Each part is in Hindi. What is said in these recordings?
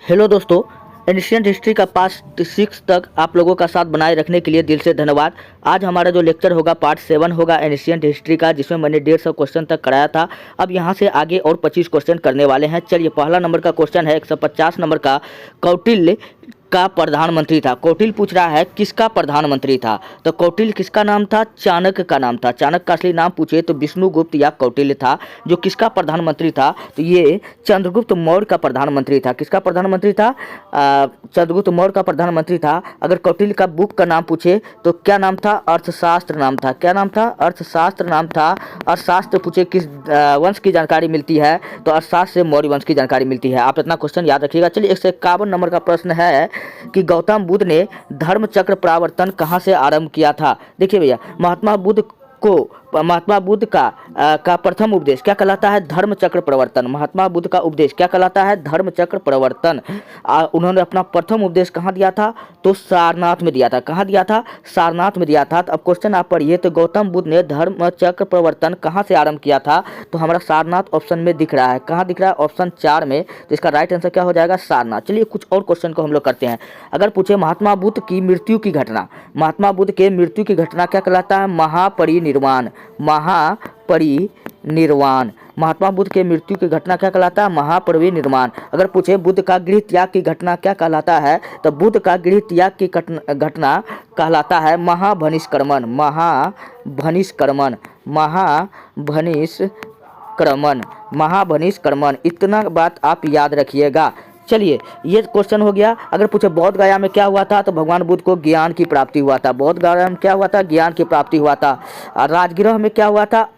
हेलो दोस्तों, एंशिएंट हिस्ट्री का पार्ट 6 तक आप लोगों का साथ बनाए रखने के लिए दिल से धन्यवाद। आज हमारा जो लेक्चर होगा पार्ट 7 होगा एंशिएंट हिस्ट्री का, जिसमें मैंने 150 क्वेश्चन तक कराया था। अब यहाँ से आगे और 25 क्वेश्चन करने वाले हैं। चलिए, पहला नंबर का क्वेश्चन है 150 नंबर का। कौटिल्य का प्रधानमंत्री था। कौटिल्य पूछ रहा है किसका प्रधानमंत्री था। तो कौटिल्य किसका नाम था? चाणक्य का नाम था। चाणक्य का असली नाम पूछे तो विष्णुगुप्त या कौटिल्य था। जो किसका प्रधानमंत्री था? तो ये चंद्रगुप्त मौर्य का प्रधानमंत्री था। किसका प्रधानमंत्री था? चंद्रगुप्त मौर्य का प्रधानमंत्री था। अगर कौटिल्य का बुक का नाम पूछे तो क्या नाम था? अर्थशास्त्र नाम था। क्या नाम था? अर्थशास्त्र नाम था। अर्थशास्त्र पूछे किस वंश की जानकारी मिलती है? तो अर्थशास्त्र से मौर्य वंश की जानकारी मिलती है। आप इतना क्वेश्चन याद रखिएगा। चलिए, 151 नंबर का प्रश्न है कि गौतम बुद्ध ने धर्म चक्र प्रवर्तन कहाँ से आरंभ किया था। देखिए भैया, महात्मा बुद्ध का प्रथम उपदेश क्या कहलाता है? धर्म चक्र प्रवर्तन। महात्मा बुद्ध का उपदेश क्या कहलाता है? धर्म चक्र प्रवर्तन। उन्होंने अपना प्रथम उपदेश कहाँ दिया था? तो सारनाथ में दिया था। कहाँ दिया था? सारनाथ में दिया था। तो अब क्वेश्चन आप पढ़िए, तो गौतम बुद्ध ने धर्म चक्र प्रवर्तन कहाँ से आरंभ किया था? तो हमारा सारनाथ ऑप्शन में दिख रहा है। कहाँ दिख रहा है? ऑप्शन 4 में। तो इसका राइट आंसर क्या हो जाएगा? सारनाथ। चलिए, कुछ और क्वेश्चन को हम लोग करते हैं। अगर पूछे महात्मा बुद्ध की मृत्यु की घटना, महात्मा बुद्ध के मृत्यु की घटना क्या कहलाता है? महापरिनिर्वाण। महापरिनिर्वाण। महात्मा बुद्ध के मृत्यु की घटना क्या कहलाता है? महापरिनिर्वाण। अगर पूछे बुद्ध का गृह त्याग की घटना क्या कहलाता है? तो बुद्ध का गृह त्याग की घटना कहलाता है महाभनिष्क्रमण। महाभनिष्क्रमण। महाभनिष्क्रमण। महाभनिष्क्रमण। इतना बात आप याद रखिएगा। चलिए, ये क्वेश्चन हो गया। अगर पूछे बौद्ध गया में क्या हुआ था? तो भगवान बुद्ध को ज्ञान की प्राप्ति हुआ था। बौद्ध गया में क्या हुआ था? ज्ञान की प्राप्ति हुआ था। राजगृह में क्या हुआ था?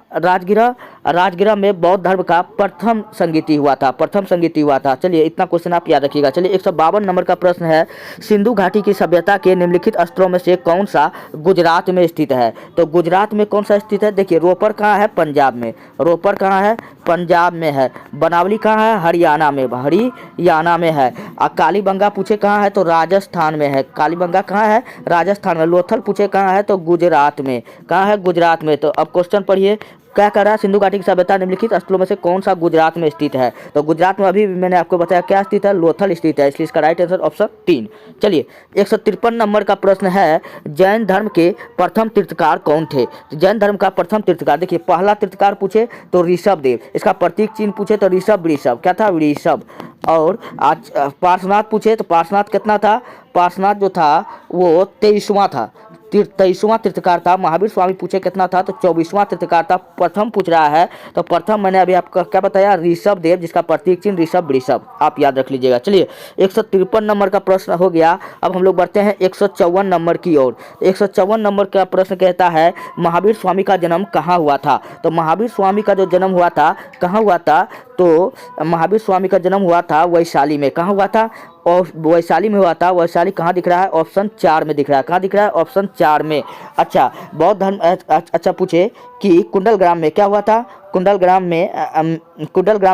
राजगृह में बौद्ध धर्म का प्रथम संगीति हुआ था। प्रथम संगीति हुआ था। चलिए, इतना क्वेश्चन आप याद रखिएगा। चलिए, 152 नंबर का प्रश्न है, सिंधु घाटी की सभ्यता के निम्नलिखित स्थलों में से कौन सा गुजरात में स्थित है? तो गुजरात में कौन सा स्थित है? देखिए, रोपर कहाँ है? पंजाब में। रोपर कहाँ है? पंजाब में है। बनावली कहाँ है? हरियाणा में। हरियाणा में है। कालीबंगा पूछे कहाँ है? तो राजस्थान में है। कालीबंगा कहाँ है? राजस्थान में। लोथल पूछे कहाँ है? तो गुजरात में। कहाँ है? गुजरात में। तो अब क्वेश्चन पढ़िए, क्या कर रहा है? सिंधु घाटी की सभ्यता निम्नलिखित स्थलों में से कौन सा गुजरात में स्थित है? तो गुजरात में अभी मैंने आपको बताया क्या स्थित है? लोथल स्थित है। इसलिए इसका राइट आंसर ऑप्शन 3। चलिए, 153 नंबर का प्रश्न है, जैन धर्म के प्रथम तीर्थकार कौन थे? जैन धर्म का प्रथम तीर्थकार, देखिए, पहला तीर्थकार पूछे तो ऋषभ देव। इसका प्रतीक चिन्ह पूछे तो ऋषभ। क्या था? ऋषभ। और आज पार्श्वनाथ पूछे तो पार्श्वनाथ कितना था? पार्श्वनाथ जो था वो 23वां था। 23वां तीर्थकार था। महावीर स्वामी पूछे कितना था? तो 24वां तीर्थकार था। प्रथम पूछ रहा है तो प्रथम मैंने अभी आपको क्या बताया? ऋषभ देव, जिसका प्रतीक चिन्ह ऋषभ। आप याद रख लीजिएगा। चलिए, 153 नंबर का प्रश्न हो गया। अब हम लोग बढ़ते हैं 154 नंबर की ओर। 154 नंबर का प्रश्न कहता है, महावीर स्वामी का जन्म कहाँ हुआ था? तो महावीर स्वामी का जो जन्म हुआ था कहाँ हुआ था? तो महावीर स्वामी का जन्म हुआ था वैशाली में। कहाँ हुआ था? और वैशाली में हुआ था। वैशाली कहाँ दिख रहा है? ऑप्शन 4 में दिख रहा है। कहाँ दिख रहा है? ऑप्शन 4 में। अच्छा, बौद्ध धर्म। अच्छा, पूछे कि कुंडलग्राम में क्या हुआ था? कुंडलग्राम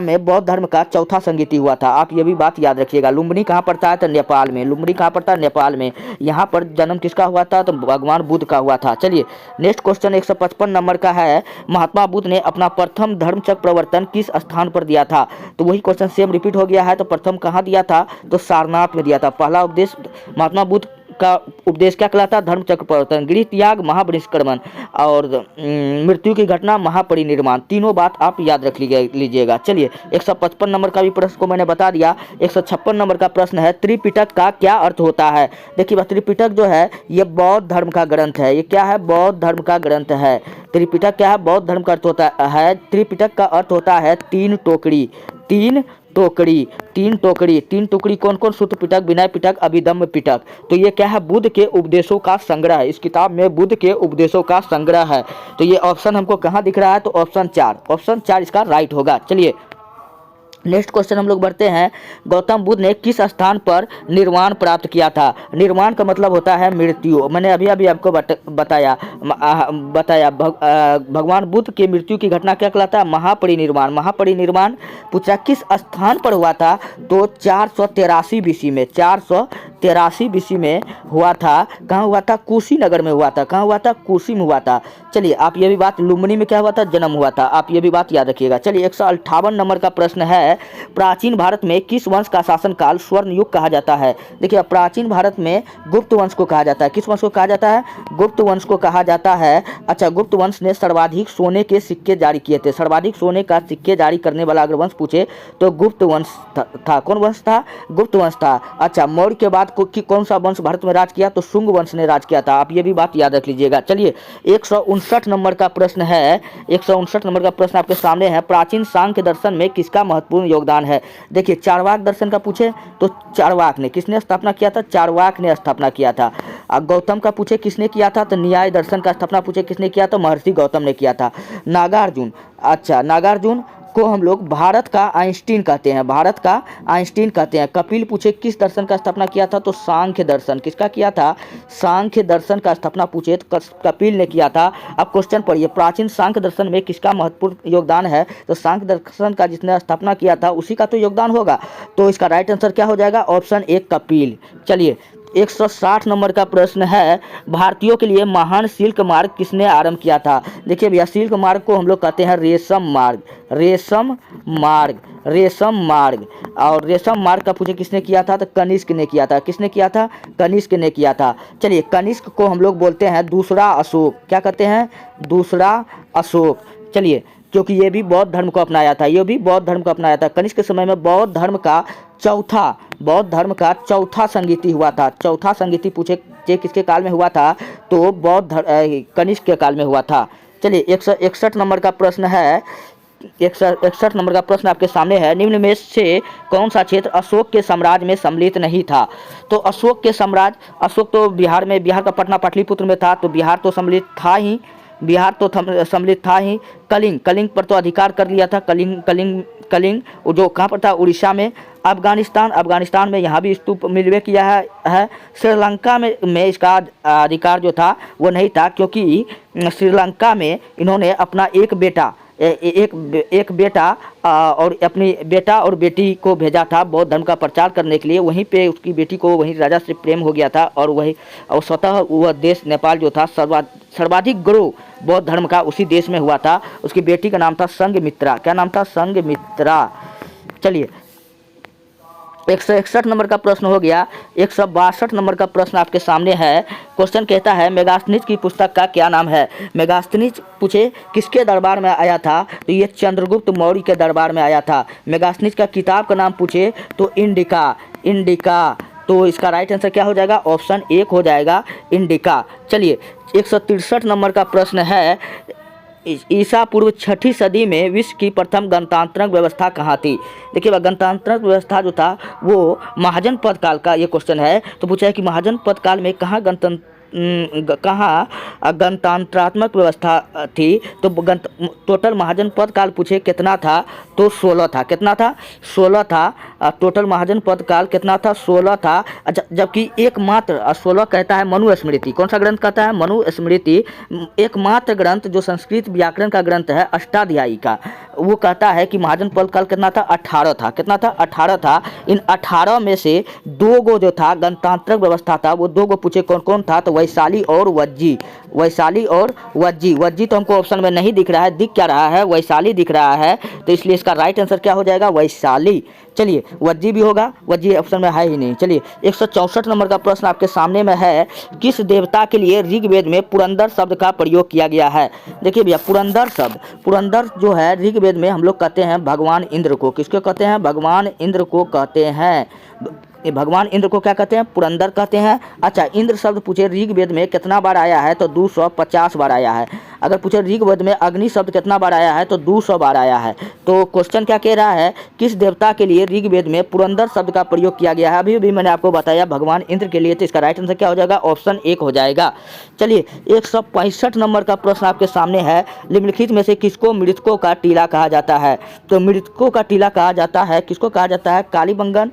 में बौद्ध धर्म का चौथा संगीति हुआ था। आप ये भी बात याद रखिएगा। लुम्बिनी कहाँ पड़ता है? तो नेपाल में। लुम्बिनी कहाँ पड़ता है? नेपाल में। यहाँ पर जन्म किसका हुआ था? तो भगवान बुद्ध का हुआ था। चलिए, नेक्स्ट क्वेश्चन 155 नंबर का है, महात्मा बुद्ध ने अपना प्रथम धर्मचक्र प्रवर्तन किस स्थान पर दिया था? तो वही क्वेश्चन सेम रिपीट हो गया है। तो प्रथम कहाँ दिया था? तो सारनाथ में दिया था। पहला उपदेश महात्मा बुद्ध का उपदेश क्या कहलाता? धर्म चक्र प्रवर्तन। गृह त्याग महापरिनिष्क्रमण और मृत्यु की घटना महापरिनिर्वाण। तीनों बात आप याद रख लीजिएगा। चलिए, 155 नंबर का भी प्रश्न को मैंने बता दिया। 156 नंबर का प्रश्न है, त्रिपिटक का क्या अर्थ होता है? देखिए, त्रिपिटक जो है ये बौद्ध धर्म का ग्रंथ है। ये क्या है? बौद्ध धर्म का ग्रंथ है। त्रिपिटक क्या है? बौद्ध धर्म का अर्थ होता है। त्रिपिटक का अर्थ होता है तीन टोकरी। तीन टोकरी। कौन कौन? सूत्र पिटक, विनय पिटक, अभिधम्म पिटक। तो ये क्या है? बुद्ध के उपदेशों का संग्रह है। इस किताब में बुद्ध के उपदेशों का संग्रह है। तो ये ऑप्शन हमको कहाँ दिख रहा है? तो ऑप्शन 4। ऑप्शन 4 इसका राइट होगा। चलिए, नेक्स्ट क्वेश्चन हम लोग बढ़ते हैं, गौतम बुद्ध ने किस स्थान पर निर्वाण प्राप्त किया था? निर्वाण का मतलब होता है मृत्यु। मैंने अभी आपको बताया। भगवान बुद्ध की मृत्यु की घटना क्या कहलाता है? महापरिनिर्वाण। महापरिनिर्वाण पूछा किस स्थान पर हुआ था? तो 483 BC में। 483 83 BC में हुआ था। कहाँ हुआ था? कुशीनगर में हुआ था। कहाँ हुआ था? कुशी में हुआ था। चलिए आप ये भी बात, लुम्बिनी में क्या हुआ था? जन्म हुआ था। आप ये भी बात याद रखिएगा। चलिए 158 नंबर का प्रश्न है, प्राचीन भारत में किस वंश का शासनकाल स्वर्ण युग कहा जाता है? देखिए प्राचीन भारत में गुप्त वंश को कहा जाता है। किस वंश को कहा जाता है? गुप्त वंश को कहा जाता है। अच्छा, गुप्त वंश ने सर्वाधिक सोने के सिक्के जारी किए थे। सर्वाधिक सोने का सिक्के जारी करने वाला अगर वंश पूछे तो गुप्त वंश था। कौन वंश था? गुप्त वंश था। अच्छा, मौर्य के बाद कौन सा वंश भारत में राज किया? तो शुंग वंश ने राज किया था। आप ये भी बात याद रख लीजिएगा। चलिए 159 नंबर का प्रश्न है, 159 नंबर का प्रश्न आपके सामने है, प्राचीन सांख्य दर्शन में किसका महत्वपूर्ण योगदान है? देखिए चारवाक दर्शन का पूछे तो चारवाक ने, किसने स्थापना किया था? चारवाक ने स्थापना किया था। गौतम का पूछे किसने किया था? तो न्याय दर्शन का स्थापना पूछे किसने किया? तो महर्षि गौतम ने किया था। नागार्जुन, अच्छा नागार्जुन को हम लोग भारत का आइंस्टीन कहते हैं। भारत का आइंस्टीन कहते हैं। कपिल पूछे किस दर्शन का स्थापना किया था? तो सांख्य दर्शन। किसका किया था? सांख्य दर्शन का स्थापना पूछे तो कपिल ने किया था। अब क्वेश्चन पढ़िए, प्राचीन सांख्य दर्शन में किसका महत्वपूर्ण योगदान है? तो सांख्य दर्शन का जिसने स्थापना किया था उसी का तो योगदान होगा। तो इसका राइट आंसर क्या हो जाएगा? Option A Kapil. चलिए 160 नंबर का प्रश्न है, भारतीयों के लिए महान सिल्क मार्ग किसने आरंभ किया था? देखिए भैया सिल्क मार्ग को हम लोग कहते हैं रेशम मार्ग। रेशम मार्ग, रेशम मार्ग। और रेशम मार्ग का पूछे किसने किया था? तो कनिष्क ने किया था। किसने किया था? कनिष्क ने किया था। चलिए कनिष्क को हम लोग बोलते हैं दूसरा अशोक। क्या कहते हैं? दूसरा अशोक। चलिए क्योंकि ये भी बौद्ध धर्म को अपनाया था। ये भी बौद्ध धर्म को अपनाया था। कनिष्क के समय में बौद्ध धर्म का चौथा संगीति हुआ था। चौथा संगीति पूछे किसके काल में हुआ था? तो कनिष्क के काल में हुआ था। चलिए 161 नंबर का प्रश्न है, 161 नंबर का प्रश्न आपके सामने है, निम्न में से कौन सा क्षेत्र अशोक के साम्राज्य में सम्मिलित नहीं था? तो अशोक के साम्राज्य, अशोक तो बिहार का पटना पाटलिपुत्र में था, तो बिहार तो सम्मिलित था ही। सम्मिलित था ही। कलिंग पर तो अधिकार कर लिया था। कलिंग जो कहाँ पर था? उड़ीसा में। अफगानिस्तान में यहाँ भी स्तूप मिलवे किया है। श्रीलंका में इसका अधिकार जो था वो नहीं था, क्योंकि श्रीलंका में इन्होंने अपना एक बेटा और अपनी बेटा और बेटी को भेजा था बौद्ध धर्म का प्रचार करने के लिए। वहीं पे उसकी बेटी को वहीं राजा से प्रेम हो गया था और स्वतः वह देश नेपाल जो था सर्वाधिक ग्रो बौद्ध धर्म का उसी देश में हुआ था। उसकी बेटी का नाम था संघमित्रा। क्या नाम था? संघमित्रा। चलिए 161 नंबर का प्रश्न हो गया। 162 नंबर का प्रश्न आपके सामने है। क्वेश्चन कहता है मेगास्थनीज की पुस्तक का क्या नाम है? मेगास्थनीज पूछे किसके दरबार में आया था? तो ये चंद्रगुप्त मौर्य के दरबार में आया था। मेगास्थनीज का किताब का नाम पूछे तो इंडिका। तो इसका राइट आंसर क्या हो जाएगा? ऑप्शन एक हो जाएगा, इंडिका। चलिए 163 नंबर का प्रश्न है, ईसा पूर्व 6ठी सदी में विश्व की प्रथम गणतांत्रिक व्यवस्था कहाँ थी? देखिए गणतांत्रिक व्यवस्था जो था वो महाजनपद काल का ये क्वेश्चन है। तो पूछा है कि महाजनपद काल में कहाँ गणतंत्रात्मक व्यवस्था थी? तो टोटल महाजनपद काल पूछे कितना था? तो 16 था। कितना था? 16 था। टोटल महाजनपद काल कितना था? 16 था। अच्छा, जबकि एकमात्र 16 कहता है मनुस्मृति। कौन सा ग्रंथ कहता है? मनुस्मृति। एकमात्र ग्रंथ जो संस्कृत व्याकरण का ग्रंथ है अष्टाध्यायी का, वो कहता है कि महाजनपद काल कितना था? 18 था। कितना था? 18 था। इन 18 में से 2 गो जो था गणतांत्रिक व्यवस्था था, वो 2 गो पूछे कौन कौन था? तो वैशाली और वज्जी। वज्जी तो हमको ऑप्शन में नहीं दिख रहा है। दिख क्या रहा है? वैशाली दिख रहा है। तो इसलिए इसका राइट आंसर क्या हो जाएगा? वैशाली। चलिए वज्जी भी होगा, वज्जी ऑप्शन में है ही नहीं। चलिए 164 नंबर का प्रश्न आपके सामने में है, किस देवता के लिए ऋग्वेद में पुरंदर शब्द का प्रयोग किया गया है? देखिए भैया पुरंदर जो है ऋग्वेद में हम लोग कहते हैं भगवान इंद्र को। किसको कहते हैं? भगवान इंद्र को कहते हैं। भगवान इंद्र को क्या कहते हैं? पुरंदर कहते हैं। अच्छा, इंद्र शब्द पूछे ऋग्वेद में कितना बार आया है? तो 250 बार आया है। अगर पूछे ऋग्वेद में अग्नि शब्द कितना बार आया है? तो 200 बार आया है। तो क्वेश्चन क्या कह रहा है? किस देवता के लिए ऋग्वेद में पुरंदर शब्द का प्रयोग किया गया है? अभी भी मैंने आपको बताया भगवान इंद्र के लिए। तो इसका राइट आंसर क्या हो जाएगा? ऑप्शन एक हो जाएगा। चलिए 165 नंबर का प्रश्न आपके सामने है, निम्नलिखित में से किसको मृतकों का टीला कहा जाता है? तो मृतकों का टीला कहा जाता है, किसको कहा जाता है? कालीबंगन,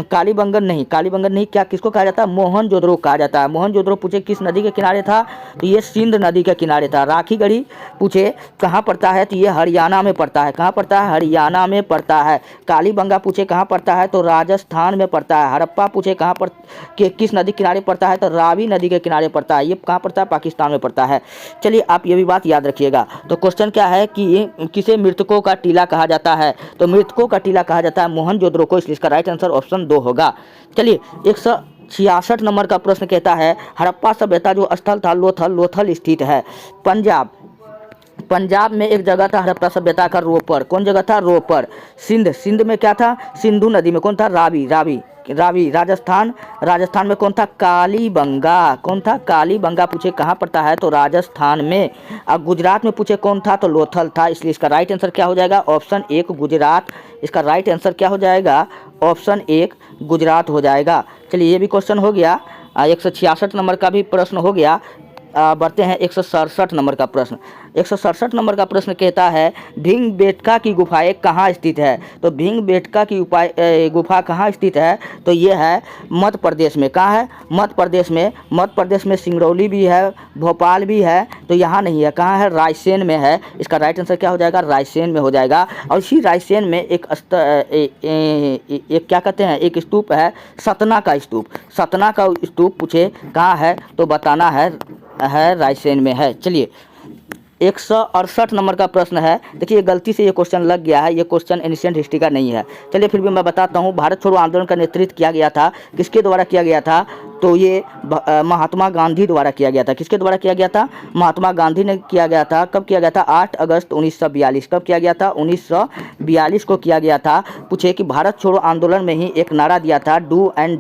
कालीबंगन नहीं, कालीबंगन नहीं, क्या किसको कहा जाता है? मोहनजोदड़ो कहा जाता है। मोहनजोदड़ो पूछे किस नदी के किनारे था? तो ये सिंध नदी के किनारे था। राखीगढ़ी पूछे कहाँ पड़ता है? तो ये हरियाणा में पड़ता है। कहाँ पड़ता है? हरियाणा में पड़ता है। कालीबंगा पूछे कहाँ पड़ता है? तो राजस्थान में पड़ता है। हड़प्पा पूछे कहाँ पर किस नदी के किनारे पड़ता है? तो रावी नदी के किनारे पड़ता है। ये कहाँ पड़ता है? पाकिस्तान में पड़ता है। चलिए आप ये भी बात याद रखिएगा। तो क्वेश्चन क्या है कि किसे मृतकों का टीला कहा जाता है? तो मृतकों का टीला कहा जाता है मोहनजोदड़ो को, इसलिए इसका राइट आंसर ऑप्शन 2 होगा। चलिए 166 नंबर का प्रश्न कहता है हड़प्पा सभ्यता जो स्थल था लोथल स्थित है पंजाब में एक जगह था हड़प्पा सभ्यता का रोपर। कौन जगह था? रोपर। सिंध में क्या था? सिंधु नदी में कौन था? रावी। राजस्थान में कौन था? कालीबंगा। कौन था? कालीबंगा पूछे कहाँ पड़ता है? तो राजस्थान में। अब गुजरात में पूछे कौन था? तो लोथल था, इसलिए इसका राइट आंसर क्या हो जाएगा? ऑप्शन 1 गुजरात। इसका राइट आंसर क्या हो जाएगा? ऑप्शन 1 गुजरात हो जाएगा। चलिए ये भी क्वेश्चन हो गया। 166 नंबर का भी प्रश्न हो गया। बढ़ते हैं 167 नंबर का प्रश्न। 167 नंबर का प्रश्न कहता है भीमबेटका की गुफाएं कहाँ स्थित है? तो भीमबेटका की गुफा कहाँ स्थित है? तो ये है मध्य प्रदेश में। कहाँ है? मध्य प्रदेश में। मध्य प्रदेश में सिंगरौली भी है, भोपाल भी है, तो यहाँ नहीं है। कहाँ है? रायसेन में है। इसका राइट आंसर क्या हो जाएगा? रायसेन में हो जाएगा। और इसी रायसेन में एक क्या कहते हैं, एक स्तूप है, सतना का स्तूप पूछे कहाँ है? तो बताना है रायसेन में है। चलिए 168 नंबर का प्रश्न है। देखिए गलती से ये क्वेश्चन लग गया है, ये क्वेश्चन एंशिएंट हिस्ट्री का नहीं है। चलिए फिर भी मैं बताता हूँ। भारत छोड़ो आंदोलन का नेतृत्व किया गया था, किसके द्वारा किया गया था? तो ये महात्मा गांधी द्वारा किया गया था। किसके द्वारा किया गया था? महात्मा गांधी ने किया गया था। कब किया गया था? 8 अगस्त 1942। कब किया गया था? 1942 को किया गया था। पूछे कि भारत छोड़ो आंदोलन में ही एक नारा दिया था, डू एंड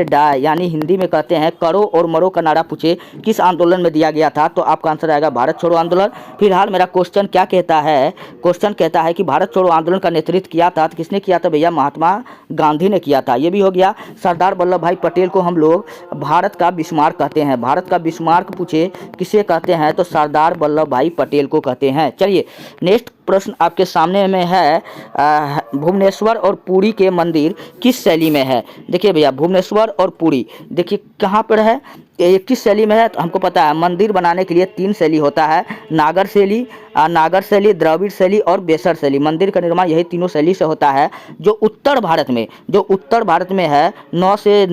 डाई, यानी हिंदी में कहते हैं करो और मरो का नारा पूछे किस आंदोलन में दिया गया था? तो आपका आंसर आएगा भारत छोड़ो आंदोलन। फिलहाल मेरा क्वेश्चन क्या कहता है? क्वेश्चन कहता है कि भारत छोड़ो आंदोलन का नेतृत्व किया था, तो किसने किया था भैया? महात्मा गांधी ने किया था। ये भी हो गया। सरदार वल्लभ भाई पटेल को हम लोग भारत का बिस्मार्क कहते हैं। भारत का बिस्मार्क पूछे किसे कहते हैं? तो सरदार वल्लभ भाई पटेल को कहते हैं। चलिए नेक्स्ट प्रश्न आपके सामने में है भुवनेश्वर और पुरी के मंदिर किस शैली में है? देखिए भैया भुवनेश्वर और पुरी देखिए कहाँ पर है, ये किस शैली में है? तो हमको पता है मंदिर बनाने के लिए 3 शैली होता है, नागर शैली, द्रविड़ शैली और बेसर शैली। मंदिर का निर्माण यही तीनों शैली से होता है। जो उत्तर भारत में है 9 से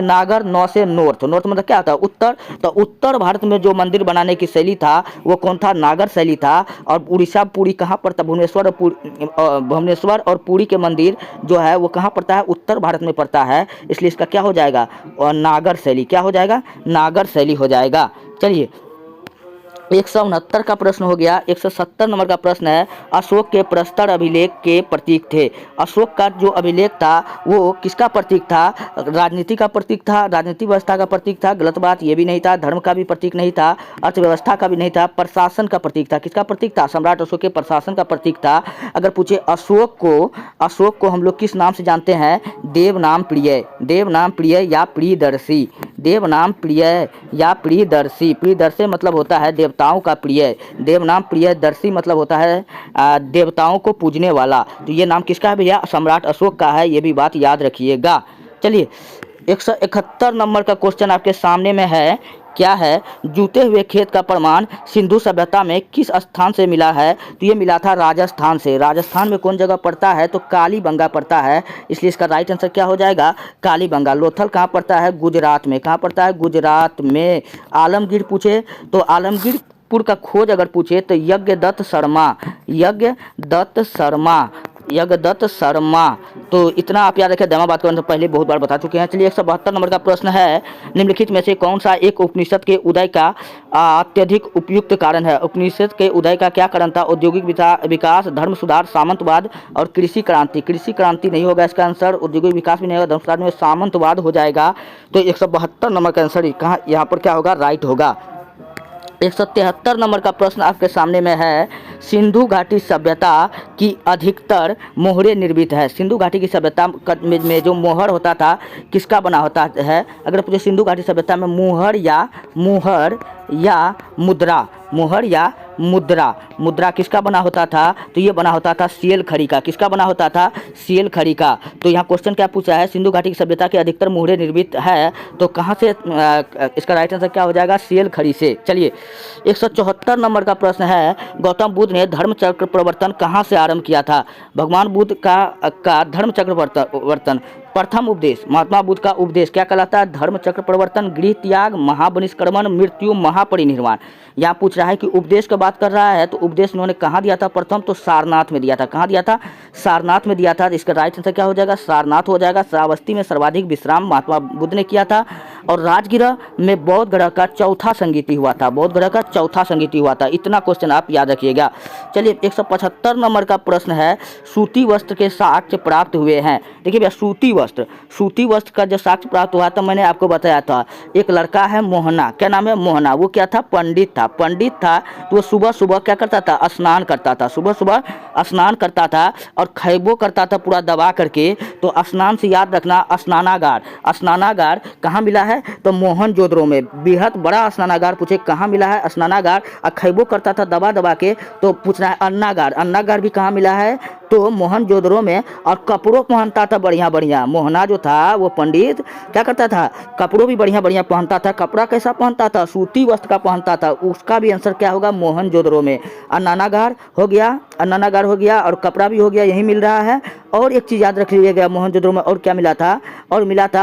नागर, 9 से नॉर्थ मतलब क्या होता है? उत्तर। तो उत्तर भारत में जो मंदिर बनाने की शैली था वो कौन था? नागर शैली था। और उड़ीसा पुरी कहाँ पड़ता? भुवनेश्वर और पुरी के मंदिर जो है वो कहाँ पड़ता है? उत्तर भारत में पड़ता है, इसलिए इसका क्या हो जाएगा? और नागर शैली। क्या हो जाएगा? नागर शैली हो जाएगा। चलिए 169 का प्रश्न हो गया। 170 नंबर का प्रश्न है अशोक के प्रस्तर अभिलेख के प्रतीक थे। अशोक का जो अभिलेख था वो किसका प्रतीक था? राजनीति का प्रतीक था, राजनीतिक व्यवस्था का प्रतीक था। गलत बात, ये भी नहीं था। धर्म का भी प्रतीक नहीं था, अर्थव्यवस्था का भी नहीं था, प्रशासन का प्रतीक था। किसका प्रतीक था? सम्राट अशोक के प्रशासन का प्रतीक था। अगर पूछे अशोक को हम लोग किस नाम से जानते हैं? देव नाम प्रिय या प्रियदर्शी। प्रियदर्शी मतलब होता है देवताओं का प्रिय। देव नाम प्रियदर्शी मतलब होता है देवताओं को पूजने वाला। तो ये नाम किसका है भैया? सम्राट अशोक का है, ये भी बात याद रखिएगा। चलिए 171 नंबर का क्वेश्चन आपके सामने में है। क्या है? जूते हुए खेत का प्रमाण सिंधु सभ्यता में किस स्थान से मिला है? तो ये मिला था राजस्थान से। राजस्थान में कौन जगह पड़ता है? तो कालीबंगा पड़ता है, इसलिए इसका राइट आंसर क्या हो जाएगा? कालीबंगा। लोथल कहाँ पड़ता है? गुजरात में। कहाँ पड़ता है? गुजरात में। आलमगीर पूछे तो आलमगीरपुर का खोज अगर पूछे तो यज्ञदत्त शर्मा। तो इतना आप याद रखें। दमा बात करने से पहले बहुत बार बता चुके हैं। चलिए 172 नंबर का प्रश्न है निम्नलिखित में से कौन सा एक उपनिषद के उदय का अत्यधिक उपयुक्त कारण है? उपनिषद के उदय का क्या कारण था? औद्योगिक विकास, धर्म सुधार, सामंतवाद और कृषि क्रांति। कृषि क्रांति नहीं होगा इसका आंसर, औद्योगिक विकास भी नहीं होगा, धर्म सुधार में सामंतवाद हो जाएगा। तो 172 नंबर का आंसर कहाँ यहाँ पर क्या होगा? राइट होगा। 173 नंबर का प्रश्न आपके सामने में है सिंधु घाटी सभ्यता की अधिकतर मोहरें निर्मित है। सिंधु घाटी की सभ्यता में जो मोहर होता था किसका बना होता है? अगर पूछे सिंधु घाटी सभ्यता में मुहर या मुद्रा मोहर या मुद्रा। मुद्रा किसका बना होता था? तो ये बना होता था सील खड़ी का। किसका बना होता था? सील खड़ी का। तो यहाँ क्वेश्चन क्या पूछा है? सिंधु घाटी की सभ्यता के अधिकतर मुहरे निर्मित है, तो कहाँ से? इसका राइट आंसर क्या हो जाएगा? सील खड़ी से। चलिए 174 नंबर का प्रश्न है, गौतम बुद्ध ने धर्म चक्र प्रवर्तन कहाँ से आरंभ किया था? भगवान बुद्ध का धर्म चक्र प्रवर्तन प्रथम उपदेश, महात्मा बुद्ध का उपदेश क्या कहलाता है? धर्म चक्र प्रवर्तन, गृह त्याग, महाबनिष्कर्मण, मृत्यु, महापरिनिर्वाण। यहाँ पूछ रहा है कि उपदेश की बात कर रहा है, तो उपदेश उन्होंने कहाँ दिया था? प्रथम तो सारनाथ में दिया था। कहाँ दिया था? सारनाथ में दिया था। इसका राइट आंसर क्या हो जाएगा? सारनाथ हो जाएगा। श्रावस्ती में सर्वाधिक विश्राम महात्मा बुद्ध ने किया था, और राजगृह में बौद्ध ग्रह का चौथा संगीति हुआ था। बौद्ध ग्रह का चौथा संगीति हुआ था। इतना क्वेश्चन आप याद रखिएगा। चलिए 175 नंबर का प्रश्न है, सूती वस्त्र के साक्ष्य प्राप्त हुए हैं। देखिए भैया, सूती वस्त्र का जो साक्ष्य प्राप्त हुआ था, मैंने आपको बताया था। एक लड़का है मोहना, क्या नाम है? मोहना। वो क्या था? पंडित था। तो वो सुबह सुबह क्या करता था? स्नान करता था। सुबह सुबह स्नान करता था और खैबो करता था पूरा दबा करके। तो स्नान से याद रखना, स्नानागार कहाँ मिला है? तो मोहनजोदड़ो में। बेहद बड़ा स्नानागार पूछे कहाँ मिला है? स्नानागार। और खैबो करता था दबा दबा के, तो पूछना है अन्नागार भी कहाँ मिला है? तो मोहनजोदड़ो में। और कपड़ों पहनता था बढ़िया बढ़िया। मोहना जो था वो पंडित क्या करता था? कपड़ों भी बढ़िया बढ़िया पहनता था। कपड़ा कैसा पहनता था? सूती वस्त्र का पहनता था। उसका भी आंसर क्या होगा? मोहनजोदड़ो में। अन्नागार हो गया और कपड़ा भी हो गया, यही मिल रहा है। और एक चीज़ याद रख लीजिएगा, मोहनजोदड़ो में और क्या मिला था?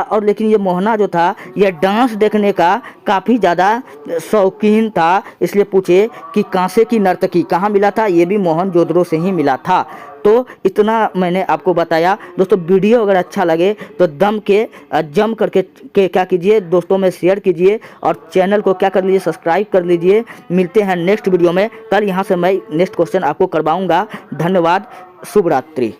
और लेकिन ये मोहना जो था, ये डांस देखने का काफ़ी ज़्यादा शौकीन था, इसलिए पूछे कि कांसे की नर्तकी कहाँ मिला था? ये भी मोहनजोदड़ो से ही मिला था। तो इतना मैंने आपको बताया। दोस्तों वीडियो अगर अच्छा लगे तो जम करके क्या कीजिए, दोस्तों में शेयर कीजिए, और चैनल को क्या कर लीजिए? सब्सक्राइब कर लीजिए। मिलते हैं नेक्स्ट वीडियो में। कल यहाँ से मैं नेक्स्ट क्वेश्चन आपको करवाऊंगा। धन्यवाद। शुभ रात्रि।